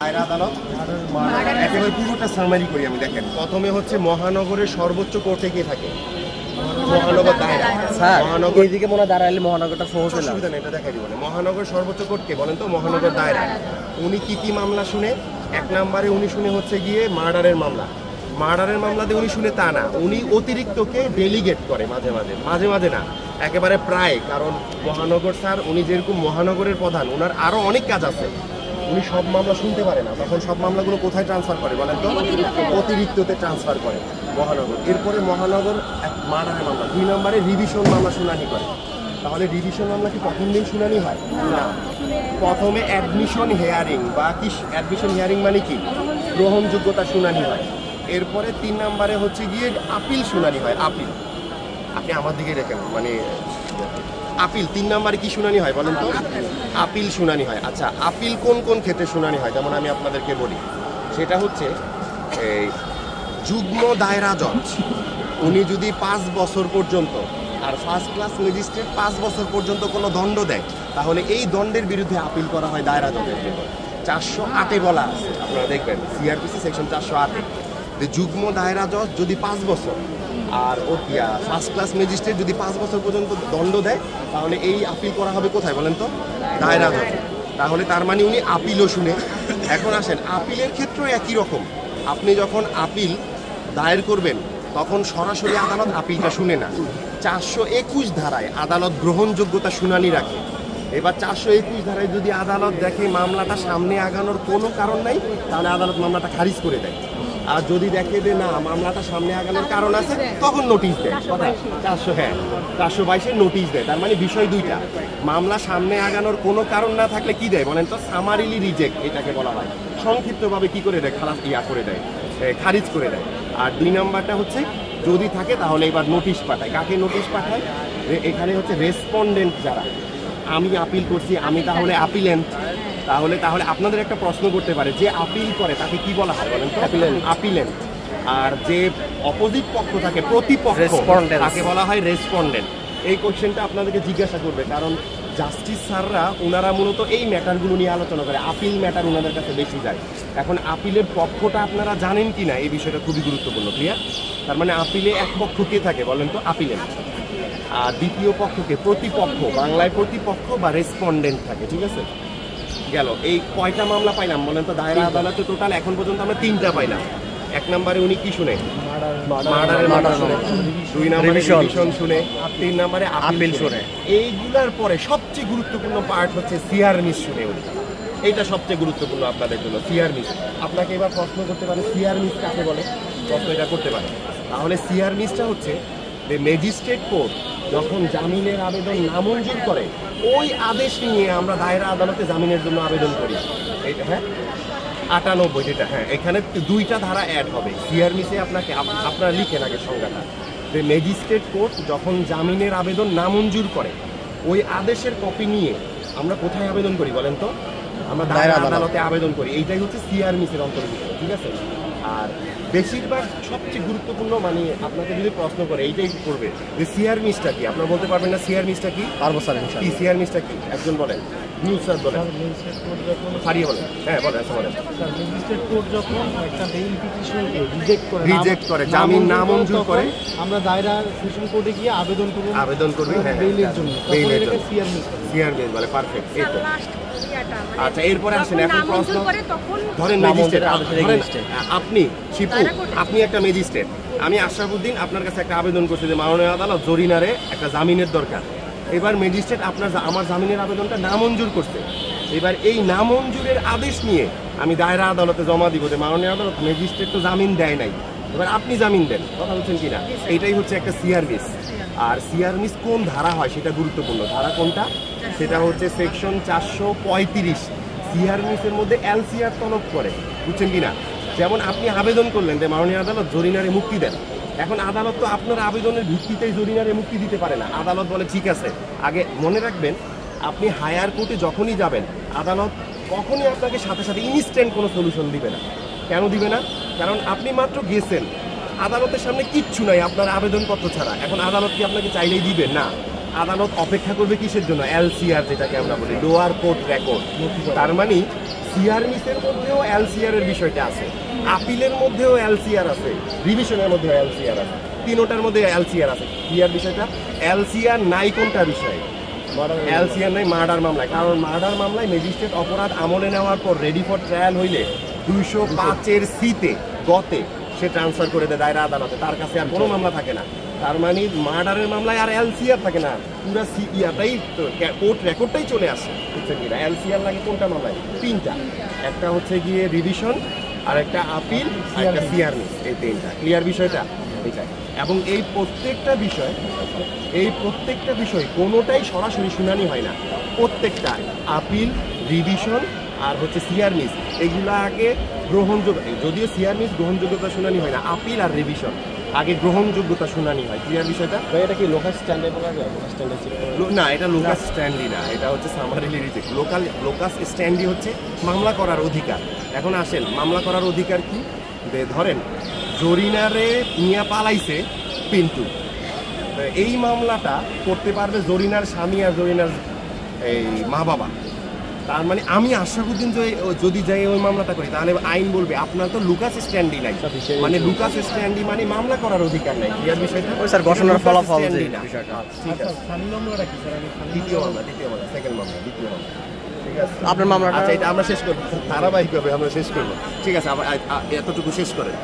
দায়রা আদালত একেবারে পুরোটা সামারি করি আমি। দেখেন, প্রথমে হচ্ছে মহানগরের সর্বোচ্চ কোর্টে কে থাকে? মহানগর দায়রা। স্যার মহানগর এইদিকে মনে দাঁড়াইলে মহানগরটা সহজ হলো। অসুবিধা নেই, এটা দেখাই দিব। মহানগর সর্বোচ্চ কোর্ট কে বলেন তো? মহানগর দায়রা। উনি কি মামলা শুনে? এক নম্বরে উনি শুনে হচ্ছে গিয়ে মার্ডারের মামলা। মার্ডারের মামলাতে উনি শুনে তা না, উনি অতিরিক্তকে ডেলিগেট করে মাঝে মাঝে না, একেবারে প্রায়। কারণ মহানগর স্যার উনি যেরকম মহানগরের প্রধান, ওনার আরও অনেক কাজ আছে, উনি সব মামলা শুনতে পারে না। তখন সব মামলাগুলো কোথায় ট্রান্সফার করে বলেন তো? অতিরিক্ততে ট্রান্সফার করে মহানগর। এরপরে মহানগর মার্ডারের মামলা। 2 নম্বরে রিভিশন মামলা শুনানি করে। তাহলে রিভিশন মামলা কি প্রথম দিন শুনানি হয় না? প্রথমে অ্যাডমিশন হিয়ারিং বা কি অ্যাডমিশন হিয়ারিং মানে কি? গ্রহণযোগ্যতা শুনানি হয়। এরপরে 3 নম্বরে হচ্ছে গিয়ে আপিল শুনানি হয়। আপিল, আপনি আমার দিকে দেখেন, মানে আপিল 3 নম্বরে কি শুনানি হয় বলেন তো? আপিল শুনানি হয়। আচ্ছা, আপিল কোন কোন ক্ষেত্রে শুনানি হয় যেমন আমি আপনাদেরকে বলি, সেটা হচ্ছে এই যুগ্ম দায়রা জজ উনি যদি 5 বছর পর্যন্ত, আর ফার্স্ট ক্লাস ম্যাজিস্ট্রেট 5 বছর পর্যন্ত কোনো দণ্ড দেয়, তাহলে এই দণ্ডের বিরুদ্ধে আপিল করা হয় দায়রা জজের জন্য। 408-এ বলা আছে, আপনারা দেখবেন সিআরপিসি সেকশন 408-এ, যে যুগ্ম দায়রা জজ যদি 5 বছর আর ও ফার্স্ট ক্লাস ম্যাজিস্ট্রেট যদি 5 বছর পর্যন্ত দণ্ড দেয়, তাহলে এই আপিল করা হবে কোথায় বলেন তো? দায়রা জজ। তাহলে তার মানে উনি আপিলও শুনে। এখন আসেন, আপিলের ক্ষেত্রেও একই রকম। আপনি যখন আপিল দায়ের করবেন তখন সরাসরি আদালত আপিলটা শুনে না। 421 ধারায় আদালত গ্রহণযোগ্যতা শুনানি রাখে। এবার 421 ধারায় যদি আদালত দেখে মামলাটা সামনে আগানোর কোনো কারণ নাই, তাহলে আদালত মামলাটা খারিজ করে দেয়। আর যদি দেখে যে না, মামলাটা সামনে আগানোর কারণ আছে, তখন নোটিশ দেয়। 422-এর নোটিশ দেয়। তার মানে বিষয় দুইটা, মামলা সামনে আগানোর কোনো কারণ না থাকলে কি দেয় বলেন তো? সামারিলি রিজেক্ট এটাকে বলা হয়। সংক্ষিপ্তভাবে কি করে দেয়? করে দেয়, খারিজ করে দেয়। আর 2 নম্বরটা হচ্ছে যদি থাকে তাহলে এবার নোটিশ পাঠায়। কাকে নোটিশ পাঠায়? এখানে হচ্ছে রেসপন্ডেন্ট যারা, আমি আপিল করছি, আমি তাহলে আপিলেন্ট। তাহলে আপনাদের একটা প্রশ্ন করতে পারে, যে আপিল করে তাকে কি বলা হয় বলেন তো? আপিলেন্ট। আর যে অপোজিট পক্ষ থাকে, প্রতিপক্ষ, তাকে বলা হয় রেসপন্ডেন্ট। এই কোশ্চেনটা আপনাদেরকে জিজ্ঞাসা করবে, কারণ জাস্টিস স্যাররা ওনারা মূলত এই ম্যাটারগুলো নিয়ে আলোচনা করে। আপিল ম্যাটার ওনাদের কাছে বেশি যায়। এখন আপিলের পক্ষটা আপনারা জানেন কি না, এই বিষয়টা খুবই গুরুত্বপূর্ণ। ক্লিয়ার? তার মানে আপিলে এক পক্ষ কে থাকে বলেন তো? আপিলেন্ট। আর দ্বিতীয় পক্ষকে প্রতিপক্ষ, বাংলায় প্রতিপক্ষ বা রেসপন্ডেন্ট থাকে। ঠিক আছে, গেল। এই কয়টা মামলা পাইলাম বলেন তো? দায়রা আদালতে টোটাল এখন পর্যন্ত আমরা 3টা পাইলাম। 1 নম্বরে উনি কি শুনে? মার্ডারের মামলা শুনে। 2 নম্বরে রিভিশন শুনে। 3 নম্বরে আপিল শুনে। এইগুলার পরে সবচেয়ে গুরুত্বপূর্ণ পার্ট হচ্ছে সিআর মিস শুনে উনি। এইটা সবচেয়ে গুরুত্বপূর্ণ আপনাদের জন্য, সিআর মিস। আপনাকে এবার প্রশ্ন করতে পারে সিআর মিস কাকে বলে? প্রশ্ন এটা করতে পারে। তাহলে সিআর মিসটা হচ্ছে যে ম্যাজিস্ট্রেট কোর্ট যখন জামিনের আবেদন নামঞ্জুর করে, ওই আদেশ নিয়ে আমরা দায়রা আদালতে জামিনের জন্য আবেদন করি। এইটা 98 যেটা, এখানে 2টা ধারা অ্যাড হবে সিআর মিসে। আপনারা লিখেন আগে সংজ্ঞাটা, যে ম্যাজিস্ট্রেট কোর্ট যখন জামিনের আবেদন নামঞ্জুর করে, ওই আদেশের কপি নিয়ে আমরা কোথায় আবেদন করি বলেন তো? আমরা দায়রা আদালতে আবেদন করি। এইটাই হচ্ছে সিআর মিসের অন্তর্ভুক্ত। ঠিক আছে? আর বেশিরভাগ সবচেয়ে গুরুত্বপূর্ণ, মানে আপনাকে যদি প্রশ্ন করে এইটাই করবে যে সিআর মিসটা কি, আপনারা বলতে পারবেন না সিআর মিসটা কি? পারবো স্যার। কি সিআর মিসটা কি একজন বলেন? নিউজ স্যার বলেন। ম্যাজিস্ট্রেট কোর্ট যখন ফারিয়ে বলেন। বলেন স্যার বলেন। স্যার, ম্যাজিস্ট্রেট কোর্ট যখন একটা বেইল পিটিশনকে রিজেক্ট করে, জামিন নামঞ্জুর করে, আমরা দায়রা সেশন কোর্টে গিয়ে আবেদন করব বেইলের জন্য। সিআর মিস বলে। পারফেক্ট। এই তো। আচ্ছা, এরপরে আসেন এখন প্রশ্ন। ধরেন ম্যাজিস্ট্রেট, আপনি শিপু, আপনি একটা ম্যাজিস্ট্রেট, আমি আশরাফুদ্দিন আপনার কাছে একটা আবেদন করছি যে মাননীয় আদালত জরিনারে একটা জামিনের দরকার। এবার ম্যাজিস্ট্রেট আমার জামিনের আবেদনটা নামঞ্জুর করছে। এবার এই নামঞ্জুরের আদেশ নিয়ে আমি দায়রা আদালতে জমা দিব যে মাননীয় আদালত, ম্যাজিস্ট্রেট তো জামিন দেয় নাই, এবার আপনি জামিন দেন। কথা বলছেন কিনা? এইটাই হচ্ছে একটা সিআর মিস। আর সিআর মিস কোন ধারা হয় সেটা গুরুত্বপূর্ণ। ধারা কোনটা? সেটা হচ্ছে সেকশন 435। সিআর মিসের মধ্যে এলসিআর তলব করে, বুঝছেন কিনা? যেমন আপনি আবেদন করলেন যে মাননীয় আদালত জরিনারে মুক্তি দেন। এখন আদালত তো আপনার আবেদনের ভিত্তিতেই জরিনারে মুক্তি দিতে পারে না। আদালত বলে ঠিক আছে, আগে মনে রাখবেন, আপনি হায়ার কোর্টে যখনই যাবেন, আদালত কখনই আপনাকে সাথে সাথে ইনস্ট্যান্ট কোনো সলিউশন দিবে না। কেন দিবে না? কারণ আপনি মাত্র গেছেন, আদালতের সামনে কিচ্ছু নাই আপনার আবেদনপত্র ছাড়া। এখন আদালত কি আপনাকে চাইলেই দিবে? না। আদালত অপেক্ষা করবে কিসের জন্য? এলসিআর, যেটাকে আমরা বলি লোয়ার কোর্ট রেকর্ড। তার মানে সিআরমিসের মধ্যেও এলসিআর এর বিষয়টা আছে, আপিলের মধ্যেও এলসিআর আছে, রিভিশনের মধ্যেও এলসিআর আছে, তিনোটার মধ্যে এলসিআর আছে। ক্লিয়ার বিষয়টা? এলসিআর নাই কোনটা বিষয়? এলসিআর নাই মার্ডার মামলায়। কারণ মার্ডার মামলায় ম্যাজিস্ট্রেট অপরাধ আমলে নেওয়ার পর রেডি ফর ট্রায়াল হইলে 205-এর সিতে গতে সে ট্রান্সফার করে দেয় দায়রা আদালতে, তার কাছে আর কোনো মামলা থাকে না। তার মানে মার্ডারের মামলায় আর এলসিআর থাকে না, পুরো সিইআরটাই কোর্ট রেকর্ডটাই চলে আসে। বুঝছেন কিনা? এলসিআর লাগে কোনটা মামলায়? তিনটা, একটা হচ্ছে গিয়ে রিভিশন, আর একটা আপিল, আর একটা সিআরমিস, এই তিনটা। ক্লিয়ার বিষয়টা? এটাই। এবং এই প্রত্যেকটা বিষয় কোনোটাই সরাসরি শুনানি হয় না। প্রত্যেকটা আপিল, রিভিশন আর হচ্ছে সিআরমিস এগুলো আগে গ্রহণযোগ্য, যদিও সিআরমিস গ্রহণযোগ্যতা শুনানি হয় না, আপিল আর রিভিশন আগে গ্রহণযোগ্যতা শুনানি হয়। ক্লিয়ার বিষয়টা? এটা কি লোকাল স্ট্যান্ডে বলা যায়? লোকাল স্ট্যান্ডে না, এটা লোকাস স্ট্যান্ডি না, এটা হচ্ছে সামারিলি রিজেক্ট। লোকাস স্ট্যান্ডি হচ্ছে মামলা করার অধিকার। এখন আসেন, মামলা করার অধিকার কি? ধরেন জরিনারে নিয়ে পালাইছে পিন্টু, এই মামলাটা করতে পারবে জরিনার স্বামী আর জরিনার এই মা বাবা। তার মানে আমি আশরাফুদ্দিন যদি যাই ওই মামলাটা করি, তাহলে আইন বলবে আপনার তো লুকাস স্ট্যান্ডি নাই, মানে লুকাস স্ট্যান্ডি মানে মামলা করার অধিকার নাই। ক্লিয়ার বিষয়টা? ওই স্যার ঘোষণার ফলাফল যে স্ট্যান্ডি না। বিষয়টা। ঠিক আছে, স্থানীয় মামলাটা কি স্যার? দ্বিতীয় মামলা, সেকেন্ড মামলা, দ্বিতীয় মামলা। ঠিক আছে, আপনার মামলাটা আচ্ছা এটা আমরা শেষ করবো, ধারাবাহিক হবে আমরা শেষ করবো। ঠিক আছে, আবার এতটুকু শেষ করেন।